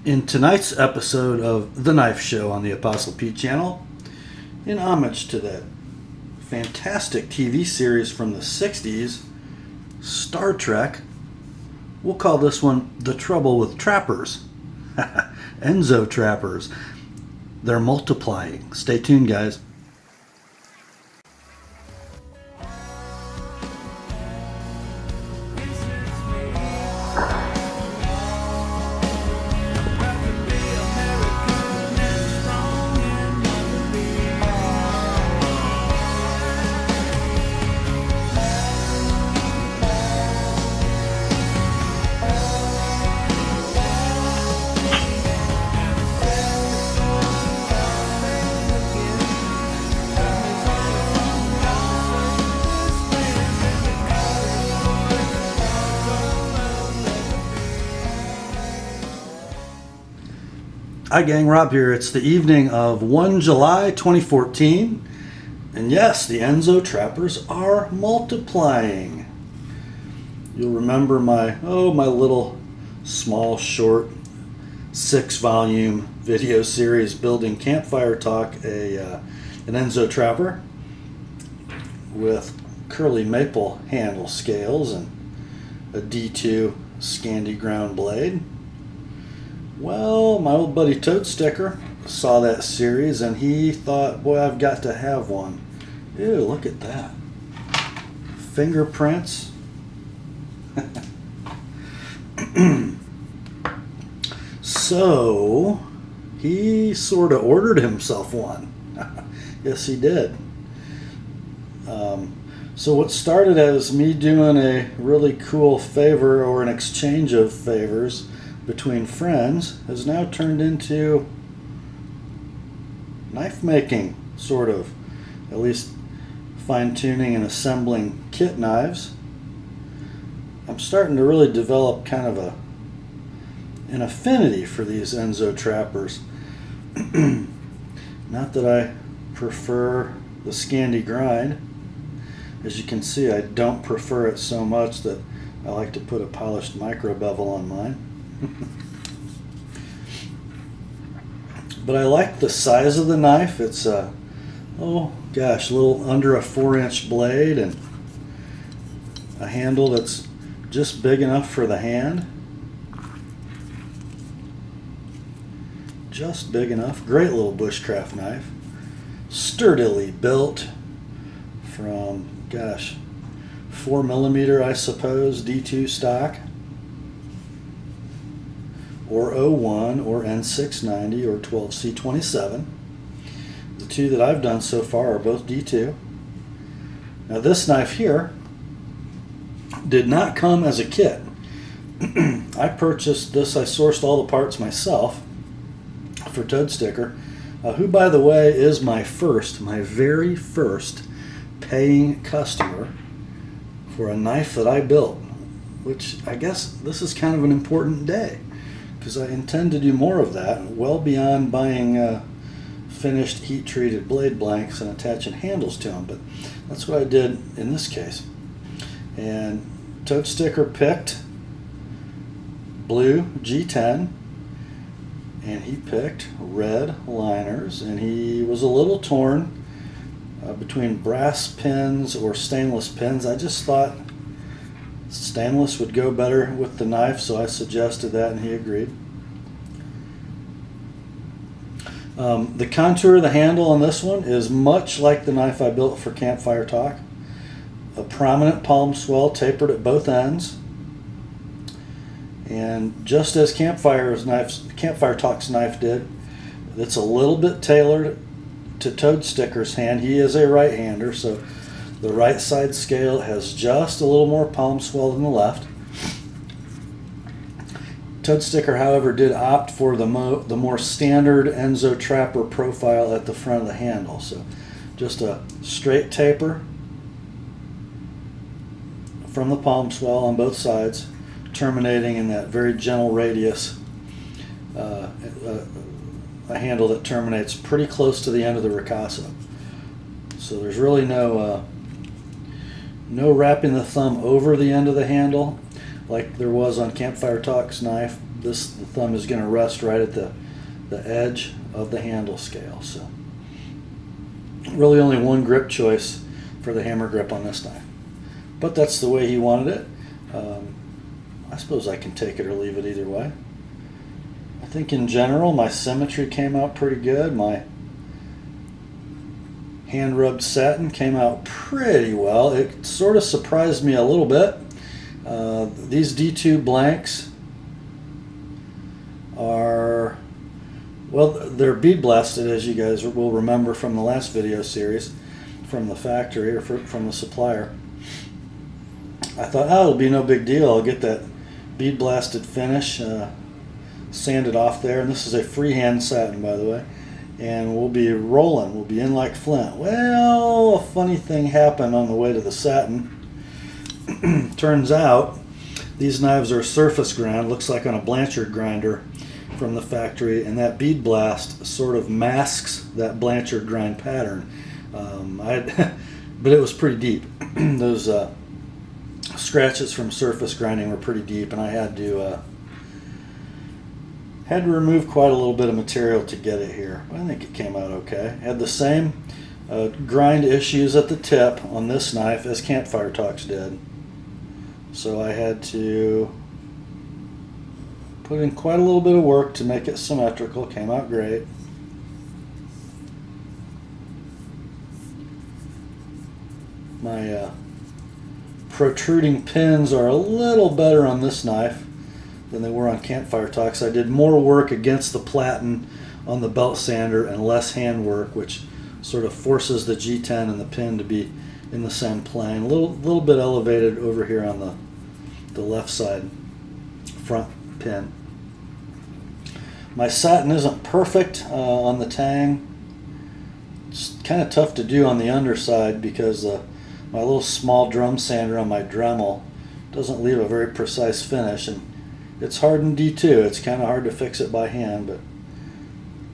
In tonight's episode of The Knife Show on the TheApostleP channel, in homage to that fantastic TV series from the 60s, Star Trek, we'll call this one The Trouble with Trappers. Enzo Trappers. They're multiplying. Stay tuned, guys. Hi gang, Rob here. It's the evening of 1 July 2014, and yes, the Enzo Trappers are multiplying. You'll remember my little small short 6-volume video series building Campfiretalk, an Enzo Trapper with curly maple handle scales and a D2 Scandi ground blade. Well, my old buddy Toadstkr saw that series and he thought, boy, I've got to have one. Ew, look at that. Fingerprints. So, he sort of ordered himself one. Yes, he did. So what started as me doing a really cool favor or an exchange of favors between friends has now turned into knife making, sort of, at least fine-tuning and assembling kit knives. I'm starting to really develop kind of an affinity for these Enzo Trappers. Not that I prefer the Scandi grind. As you can see, I don't prefer it so much that I like to put a polished micro bevel on mine. But I like the size of the knife. It's a little under a 4-inch blade and a handle that's just big enough for the hand. Just big enough. Great little bushcraft knife. Sturdily built from, 4mm, I suppose, D2 stock, or 01 or N690 or 12C27. The two that I've done so far are both D2. Now this knife here did not come as a kit. I purchased this, I sourced all the parts myself for Toadstkr, who by the way is my very first paying customer for a knife that I built, which I guess this is kind of an important day, because I intend to do more of that, well beyond buying finished heat-treated blade blanks and attaching handles to them. But that's what I did in this case. And Toadstkr picked blue G10, and he picked red liners, and he was a little torn between brass pins or stainless pins. I just thought stainless would go better with the knife, so I suggested that and he agreed. The contour of the handle on this one is much like the knife I built for Campfiretalk. A prominent palm swell tapered at both ends. And just as Campfiretalk's knife did, it's a little bit tailored to Toadstkr's hand. He is a right-hander, so the right side scale has just a little more palm swell than the left. Toadstkr, however, did opt for the more standard Enzo Trapper profile at the front of the handle. So just a straight taper from the palm swell on both sides, terminating in that very gentle radius, a handle that terminates pretty close to the end of the ricasso. So there's really no wrapping the thumb over the end of the handle like there was on Campfiretalk's knife, the thumb is going to rest right at the edge of the handle scale. So really only one grip choice for the hammer grip on this knife. But that's the way he wanted it. I suppose I can take it or leave it either way. I think in general my symmetry came out pretty good. My hand rubbed satin came out pretty well. It sort of surprised me a little bit. These D2 blanks are, well, they're bead blasted, as you guys will remember from the last video series, from the factory or from the supplier. I thought, oh, it'll be no big deal. I'll get that bead blasted finish, sand it off there. And this is a freehand satin, by the way. And we'll be rolling. We'll be in like flint. Well, a funny thing happened on the way to the satin. Turns out these knives are surface ground. Looks like on a Blanchard grinder from the factory, and that bead blast sort of masks that Blanchard grind pattern. But it was pretty deep. Those scratches from surface grinding were pretty deep, and I had to remove quite a little bit of material to get it here. I think it came out okay. Had the same grind issues at the tip on this knife as Campfiretalk's did. So I had to put in quite a little bit of work to make it symmetrical. Came out great. My protruding pins are a little better on this knife than they were on Campfiretalk's. I did more work against the platen on the belt sander and less hand work, which sort of forces the G10 and the pin to be in the same plane. A little bit elevated over here on the left side front pin. My satin isn't perfect on the tang. It's kind of tough to do on the underside because my little small drum sander on my Dremel doesn't leave a very precise finish, and it's hard in D2. It's kind of hard to fix it by hand, but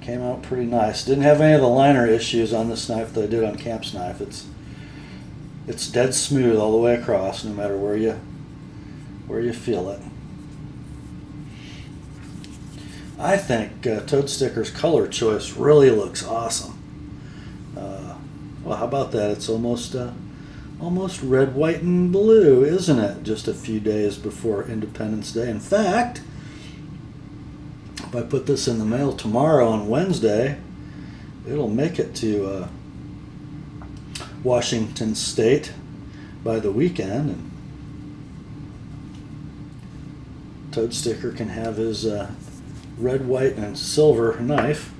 came out pretty nice. Didn't have any of the liner issues on this knife that I did on Camp's knife. It's dead smooth all the way across, no matter where you feel it. I think Toadstkr's color choice really looks awesome. Well, how about that? It's almost red, white, and blue, isn't it? Just a few days before Independence Day. In fact, if I put this in the mail tomorrow on Wednesday, it'll make it to Washington State by the weekend, and Toadstkrr can have his red, white, and silver knife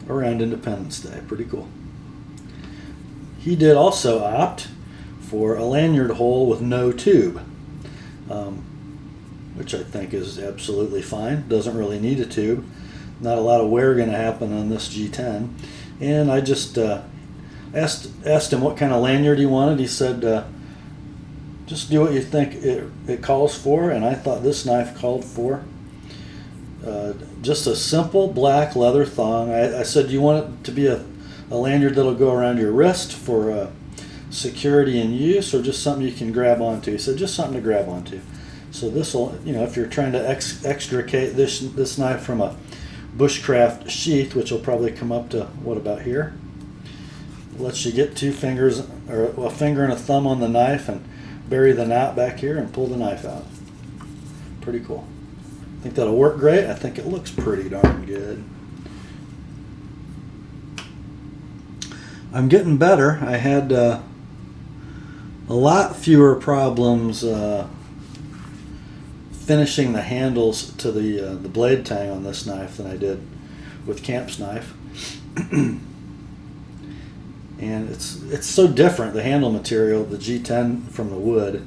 around Independence Day. Pretty cool. He did also opt for a lanyard hole with no tube, which I think is absolutely fine. Doesn't really need a tube. Not a lot of wear going to happen on this G10. And I just asked him what kind of lanyard he wanted. He said, just do what you think it calls for. And I thought this knife called for just a simple black leather thong. I said, do you want it to be a lanyard that'll go around your wrist for security and use, or just something you can grab onto? He said, just something to grab onto. So this will, if you're trying to extricate this knife from a bushcraft sheath, which will probably come up to, what about here? Lets you get two fingers, or a finger and a thumb on the knife, and bury the knot back here and pull the knife out. Pretty cool. I think that'll work great. I think it looks pretty darn good. I'm getting better. I had a lot fewer problems finishing the handles to the blade tang on this knife than I did with Camp's knife. And it's so different, the handle material, the G10 from the wood.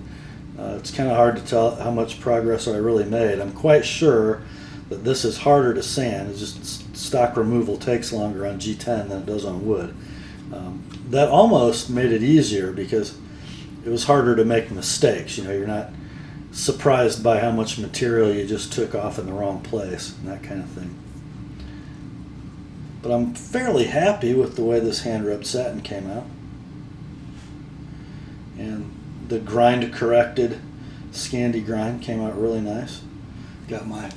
It's kind of hard to tell how much progress I really made. I'm quite sure that this is harder to sand. It's just stock removal takes longer on G10 than it does on wood. That almost made it easier because it was harder to make mistakes. You're not surprised by how much material you just took off in the wrong place and that kind of thing. But I'm fairly happy with the way this hand rubbed satin came out. And the grind corrected Scandi grind came out really nice. Got my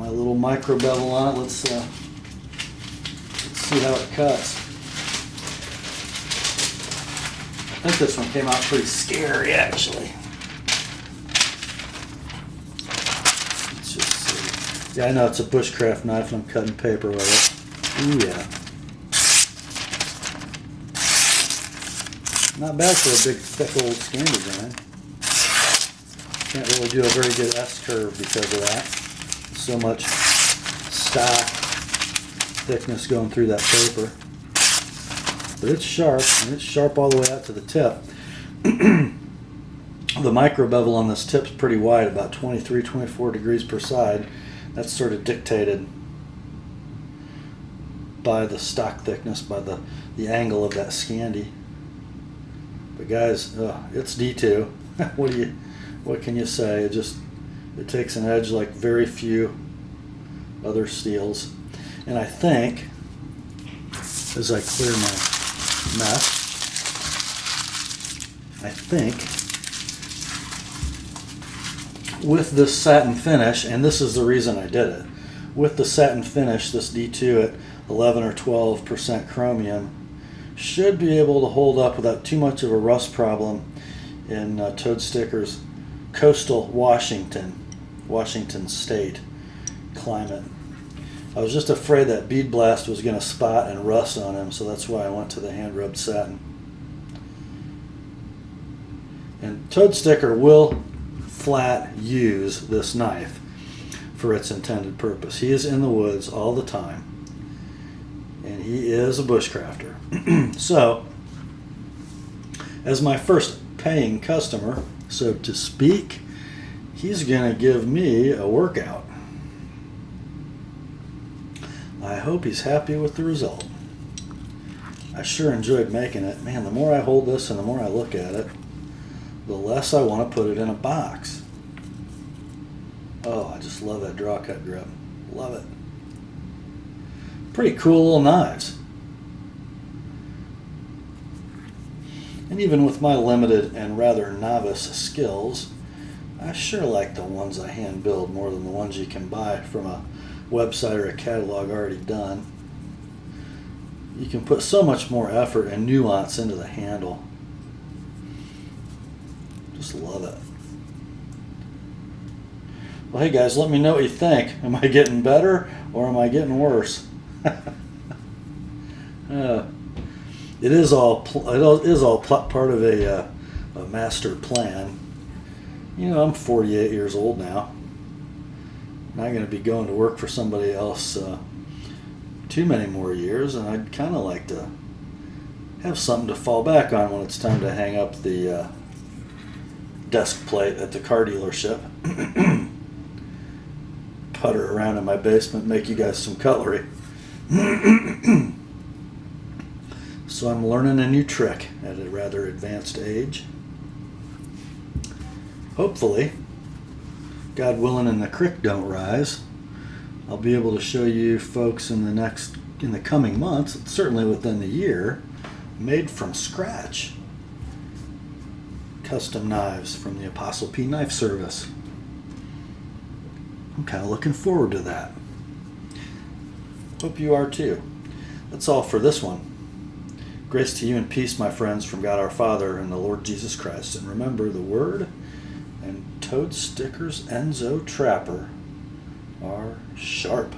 little micro bevel on it. Let's see how it cuts. I think this one came out pretty scary, actually. Let's just see. Yeah, I know it's a bushcraft knife and I'm cutting paper with it. Ooh, yeah. Not bad for a big, thick old scan design. Can't really do a very good S-curve because of that. So much stock thickness going through that paper. But it's sharp, and it's sharp all the way out to the tip. The micro bevel on this tip's pretty wide, about 23, 24 degrees per side. That's sort of dictated by the stock thickness, by the angle of that Scandi. But guys, it's D2. What can you say? It takes an edge like very few other steels. And I think, as I clear my mess, I think with this satin finish, and this is the reason I did it, with the satin finish, this D2 at 11 or 12% chromium should be able to hold up without too much of a rust problem in Toadstkr's coastal Washington state climate. I was just afraid that bead blast was going to spot and rust on him, so that's why I went to the hand rubbed satin. And Toadstkr will flat use this knife for its intended purpose. He is in the woods all the time, and he is a bushcrafter. So, as my first paying customer, so to speak, he's going to give me a workout. I hope he's happy with the result. I sure enjoyed making it. Man, the more I hold this and the more I look at it, the less I want to put it in a box. Oh, I just love that draw cut grip. Love it. Pretty cool little knives. And even with my limited and rather novice skills, I sure like the ones I hand build more than the ones you can buy from a website or a catalog already done. You can put so much more effort and nuance into the handle. Just love it. Well, hey guys, let me know what you think. Am I getting better or am I getting worse? It is all part of a master plan. You know, I'm 48 years old now. I'm not going to be going to work for somebody else too many more years, and I'd kind of like to have something to fall back on when it's time to hang up the desk plate at the car dealership. Putter around in my basement, make you guys some cutlery. So I'm learning a new trick at a rather advanced age. Hopefully, God willing and the creek don't rise, I'll be able to show you folks in the coming months, certainly within the year, made from scratch custom knives from the TheApostleP knife service. I'm kind of looking forward to that. Hope you are too. That's all for this one. Grace to you and peace, my friends, from God our Father and the Lord Jesus Christ. And remember, the Word and Toadstkr's Enzo Trapper are sharp.